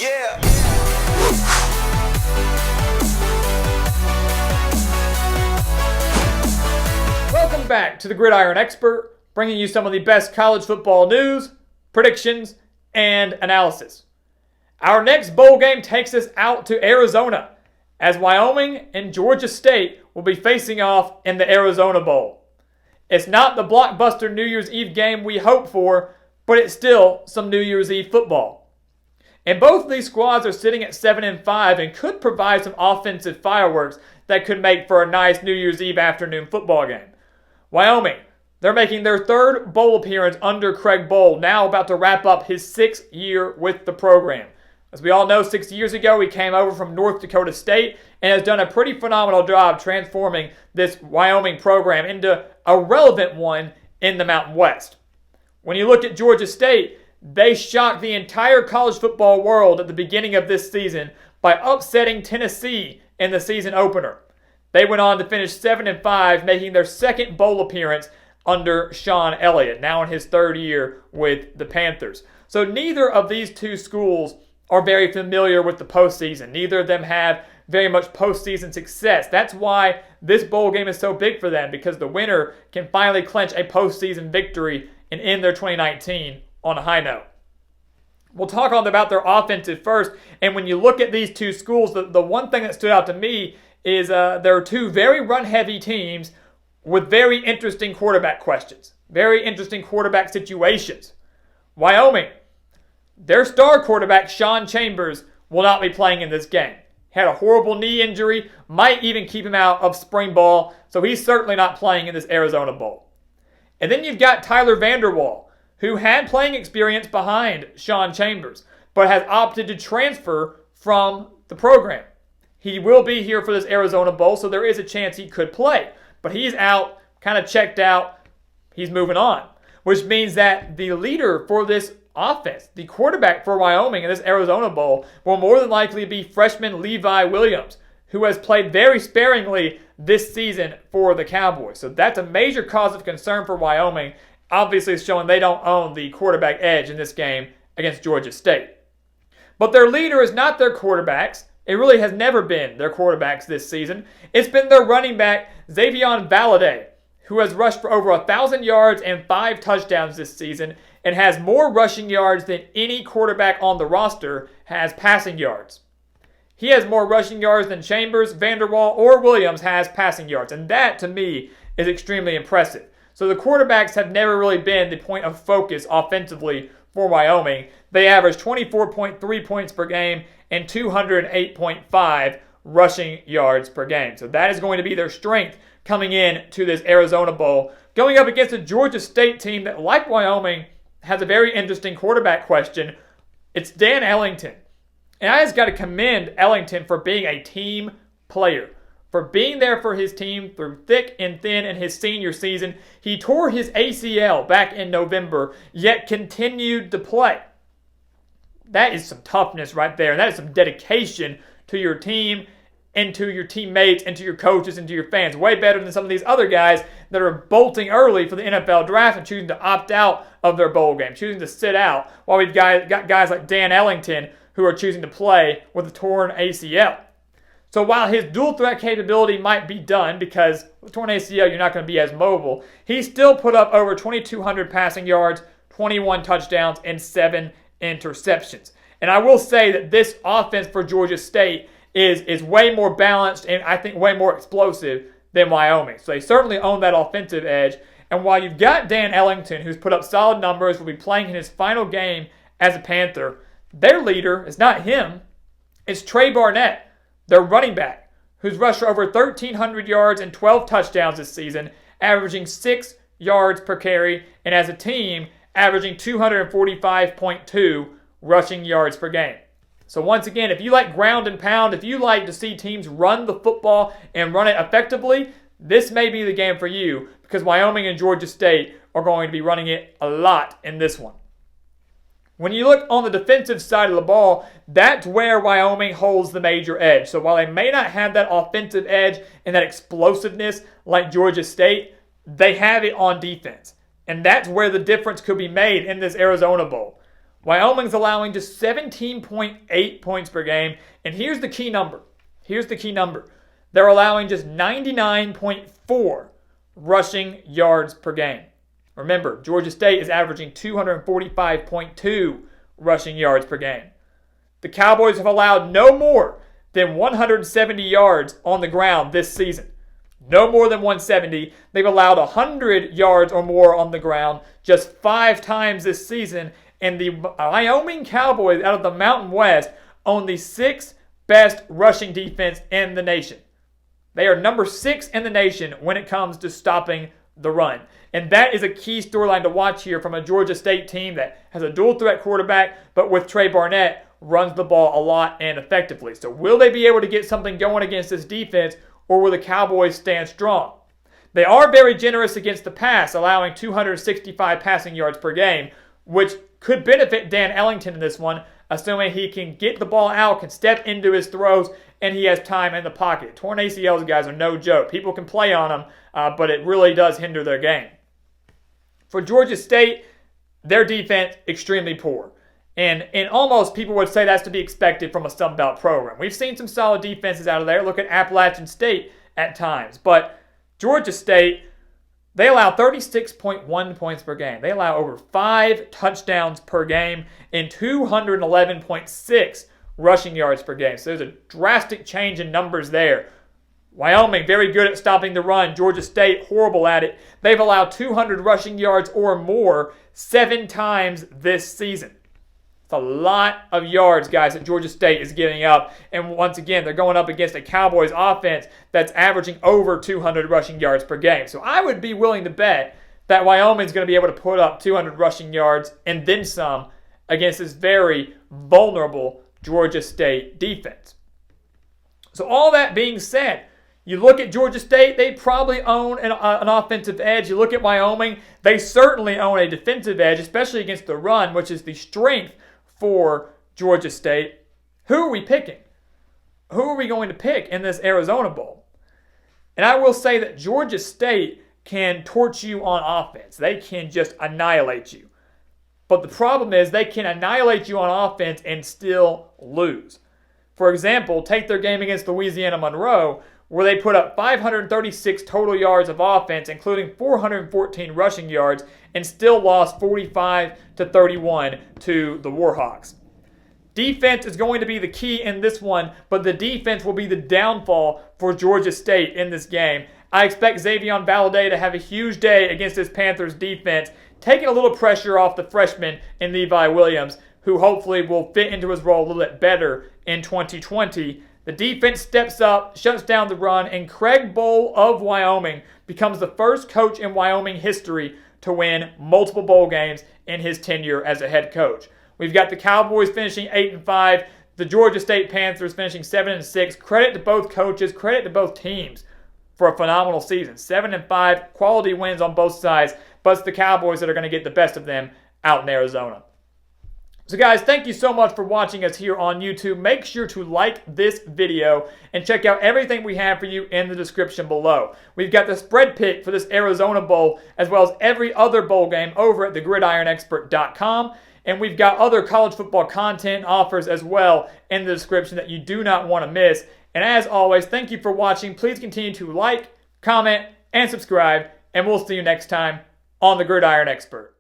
Yeah. Welcome back to the Gridiron Expert, bringing you some of the best college football news, predictions, and analysis. Our next bowl game takes us out to Arizona, as Wyoming and Georgia State will be facing off in the Arizona Bowl. It's not the blockbuster New Year's Eve game we hope for, but it's still some New Year's Eve football. And both of these squads are sitting at 7-5 and could provide some offensive fireworks that could make for a nice New Year's Eve afternoon football game. Wyoming, they're making their third bowl appearance under Craig Bohl, now about to wrap up his 6th year with the program. As we all know, 6 years ago, he came over from North Dakota State and has done a pretty phenomenal job transforming this Wyoming program into a relevant one in the Mountain West. When you look at Georgia State, they shocked the entire college football world at the beginning of this season by upsetting Tennessee in the season opener. They went on to finish 7-5, making their second bowl appearance under Sean Elliott, now in his 3rd year with the Panthers. So neither of these two schools are very familiar with the postseason. Neither of them have very much postseason success. That's why this bowl game is so big for them, because the winner can finally clinch a postseason victory and end their 2019 on a high note. We'll talk on about their offensive first, and when you look at these two schools, the one thing that stood out to me is there are two very run-heavy teams with very interesting quarterback questions, very interesting quarterback situations. Wyoming, their star quarterback, Sean Chambers, will not be playing in this game. Had a horrible knee injury, might even keep him out of spring ball, so he's certainly not playing in this Arizona Bowl. And then you've got Tyler Vanderwall, who had playing experience behind Sean Chambers, but has opted to transfer from the program. He will be here for this Arizona Bowl, so there is a chance he could play. But he's out, kind of checked out, he's moving on. Which means that the leader for this offense, the quarterback for Wyoming in this Arizona Bowl, will more than likely be freshman Levi Williams, who has played very sparingly this season for the Cowboys. So that's a major cause of concern for Wyoming. Obviously, it's showing they don't own the quarterback edge in this game against Georgia State. But their leader is not their quarterbacks. It really has never been their quarterbacks this season. It's been their running back, Xavier Valladay, who has rushed for over 1,000 yards and 5 touchdowns this season and has more rushing yards than any quarterback on the roster has passing yards. He has more rushing yards than Chambers, Vanderwall, or Williams has passing yards, and that, to me, is extremely impressive. So the quarterbacks have never really been the point of focus offensively for Wyoming. They average 24.3 points per game and 208.5 rushing yards per game. So that is going to be their strength coming in to this Arizona Bowl, going up against a Georgia State team that, like Wyoming, has a very interesting quarterback question. It's Dan Ellington. And I just got to commend Ellington for being a team player, for being there for his team through thick and thin in his senior season. He tore his ACL back in November, yet continued to play. That is some toughness right there, and that is some dedication to your team and to your teammates and to your coaches and to your fans. Way better than some of these other guys that are bolting early for the NFL draft and choosing to opt out of their bowl game, choosing to sit out, while we've got guys like Dan Ellington who are choosing to play with a torn ACL. So while his dual threat capability might be done, because with torn ACL you're not going to be as mobile, he still put up over 2,200 passing yards, 21 touchdowns, and 7 interceptions. And I will say that this offense for Georgia State is way more balanced and I think way more explosive than Wyoming. So they certainly own that offensive edge. And while you've got Dan Ellington, who's put up solid numbers, will be playing in his final game as a Panther, their leader is not him. It's Trey Barnett, their running back, who's rushed for over 1,300 yards and 12 touchdowns this season, averaging 6 yards per carry, and as a team, averaging 245.2 rushing yards per game. So once again, if you like ground and pound, if you like to see teams run the football and run it effectively, this may be the game for you, because Wyoming and Georgia State are going to be running it a lot in this one. When you look on the defensive side of the ball, that's where Wyoming holds the major edge. So while they may not have that offensive edge and that explosiveness like Georgia State, they have it on defense. And that's where the difference could be made in this Arizona Bowl. Wyoming's allowing just 17.8 points per game. And here's the key number. They're allowing just 99.4 rushing yards per game. Remember, Georgia State is averaging 245.2 rushing yards per game. The Cowboys have allowed no more than 170 yards on the ground this season. No more than 170. They've allowed 100 yards or more on the ground just 5 times this season. And the Wyoming Cowboys out of the Mountain West own the 6th best rushing defense in the nation. They are number 6 in the nation when it comes to stopping the run. And that is a key storyline to watch here from a Georgia State team that has a dual threat quarterback, but with Trey Barnett, runs the ball a lot and effectively. So will they be able to get something going against this defense, or will the Cowboys stand strong? They are very generous against the pass, allowing 265 passing yards per game, which could benefit Dan Ellington in this one, assuming he can get the ball out, can step into his throws, and he has time in the pocket. Torn ACLs, guys, are no joke. People can play on them, but it really does hinder their game. For Georgia State, their defense, extremely poor. And almost people would say that's to be expected from a Sun Belt program. We've seen some solid defenses out of there. Look at Appalachian State at times. But Georgia State, they allow 36.1 points per game. They allow over 5 touchdowns per game and 211.6 rushing yards per game. So there's a drastic change in numbers there. Wyoming, very good at stopping the run. Georgia State, horrible at it. They've allowed 200 rushing yards or more 7 times this season. It's a lot of yards, guys, that Georgia State is giving up. And once again, they're going up against a Cowboys offense that's averaging over 200 rushing yards per game. So I would be willing to bet that Wyoming's going to be able to put up 200 rushing yards and then some against this very vulnerable Georgia State defense. So all that being said, you look at Georgia State, they probably own an offensive edge. You look at Wyoming, they certainly own a defensive edge, especially against the run, which is the strength for Georgia State. Who are we picking? Who are we going to pick in this Arizona Bowl? And I will say that Georgia State can torch you on offense. They can just annihilate you. But the problem is they can annihilate you on offense and still lose. For example, take their game against Louisiana Monroe, where they put up 536 total yards of offense, including 414 rushing yards, and still lost 45-31 to the Warhawks. Defense is going to be the key in this one, but the defense will be the downfall for Georgia State in this game. I expect Xavier Valladay to have a huge day against this Panthers defense, taking a little pressure off the freshman in Levi Williams, who hopefully will fit into his role a little bit better in 2020. The defense steps up, shuts down the run, and Craig Bowl of Wyoming becomes the first coach in Wyoming history to win multiple bowl games in his tenure as a head coach. We've got the Cowboys finishing 8-5, the Georgia State Panthers finishing 7-6. Credit to both coaches, credit to both teams for a phenomenal season. 7-5, quality wins on both sides, but it's the Cowboys that are going to get the best of them out in Arizona. So guys, thank you so much for watching us here on YouTube. Make sure to like this video and check out everything we have for you in the description below. We've got the spread pick for this Arizona Bowl, as well as every other bowl game over at thegridironexpert.com. And we've got other college football content offers as well in the description that you do not want to miss. And as always, thank you for watching. Please continue to like, comment, and subscribe. And we'll see you next time on The Gridiron Expert.